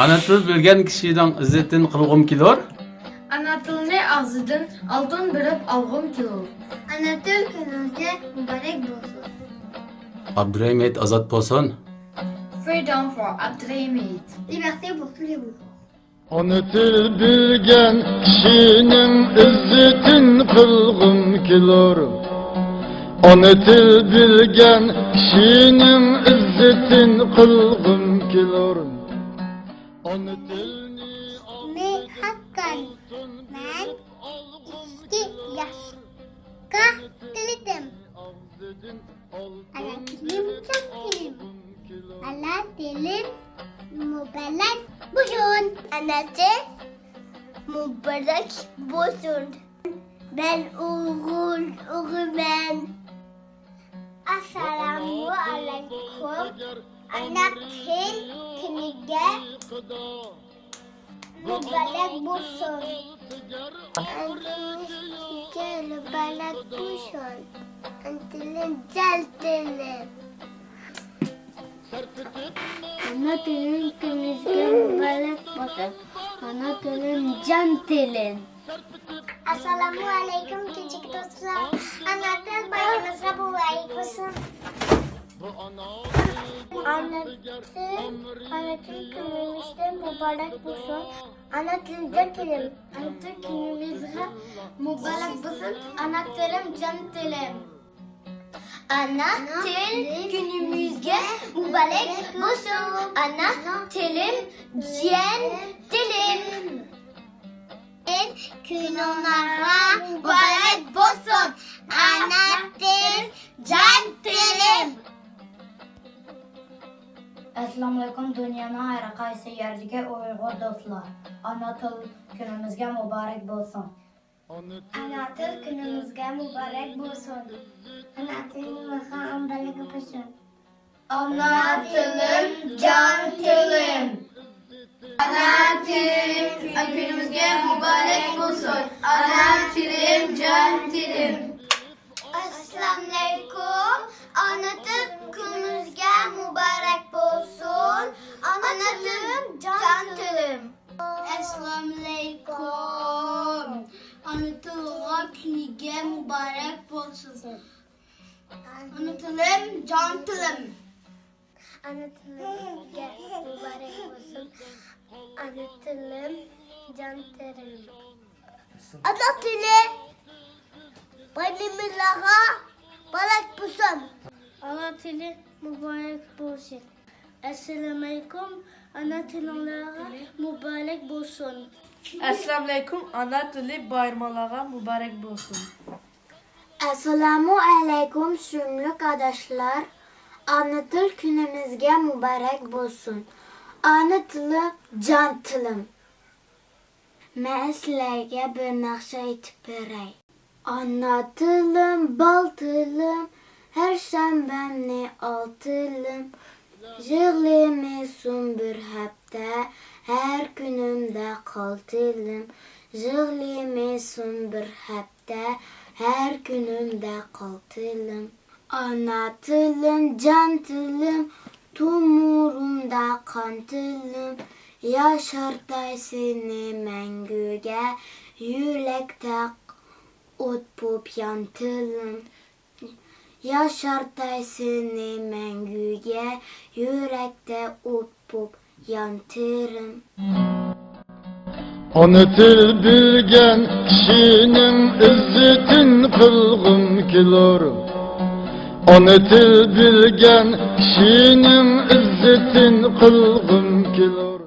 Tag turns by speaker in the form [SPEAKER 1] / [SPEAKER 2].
[SPEAKER 1] Ana til bilgen kişiden izzetin kılgım kilor.
[SPEAKER 2] Ana tilini ağzıdan altın bilip algım kilor.
[SPEAKER 3] Ana til gününüzde mübarek olsun.
[SPEAKER 1] Abdurrahmet azat bolsun.
[SPEAKER 2] Freedom for Abdurrahmet.
[SPEAKER 3] Liberté pour tous les bouffons.
[SPEAKER 4] Ana til bilgen kişinin izzetin kılgın kilor. Ana til bilgen kişinin izzetin kılgın kilor. Ana tilni
[SPEAKER 3] Ne hakkan ben 2 yaşka diledim. Ala dilim çok dilim. Ala dilim mübarek olsun. Ana dil mübarek olsun. Ben oğul ben. Assalamu alaikum. Ana dil kiniga mübarek olsun. Antilin mübarek olsun. Antilin celtilim. Ana dilin kınızga mübarek olsun. Ana dilin can dilin. Assalamu alaikum küçük dostlar. Ana dil bayramınızda mübarek olsun. Ana dil günümüzde mübarek olsun. Ana dil dilim. Ana dil günümüzde mübarek olsun. Ana dilim can dilim. Ana dil günümüzde mübarek olsun. Ana dilim can dilim. Gün onlara mübarek olsun. Ana dil can dilim.
[SPEAKER 5] Assalamu alaikum dünyanın her qaysı yerdige Uyghur dostlar. Ana til günümüzge mübarek bolsun.
[SPEAKER 3] Ana dil günümüzge mübarek olsun. Ana dilimizge mübarek olsun.
[SPEAKER 5] Ana tilim can tilim.
[SPEAKER 2] Ana tilim günümüzge mübarek olsun. Ana tilim can tilim.
[SPEAKER 3] Assalamu alaikum. Ana dil günümüzge mübarek olsun. Ana dilim can dilim. Assalamu alaikum. Ana dil günümüzge mübarek olsun. Ana dilim can dilim. Ana dilim mübarek olsun. Ana dilim can dilim. Ana dilim bayramınıza mübarek olsun. Ana dili mübarek olsun. Esselamu aleyküm. Ana dilinlara mübarek olsun.
[SPEAKER 2] Assalamu alaikum. Ana tili bayramlara mübarek olsun.
[SPEAKER 3] Esselamu aleyküm sümlü kardeşler. Ana dil günümüzge mübarek olsun. Ana dili can dilim. Ben sizlerge bir nakşa etip vereyim. Ana dilim, bal dilim, her sen benimle altılım. Jığlıymışsın bir hepte, her günümde kaltılım. Jığlıymışsın bir hepte, her günümde kaltılım. Ana dilim, can dilim, tumurumda kantılım. Yaşartaysını mengüge, yürekte utpup yantılım. Yaşartaysını mengüge, yürekte utpup yantırım.
[SPEAKER 4] Ana til bilgen kişinin izzetin kılgın kilor. Ana til bilgen kişinin izzetin kılgın kilor.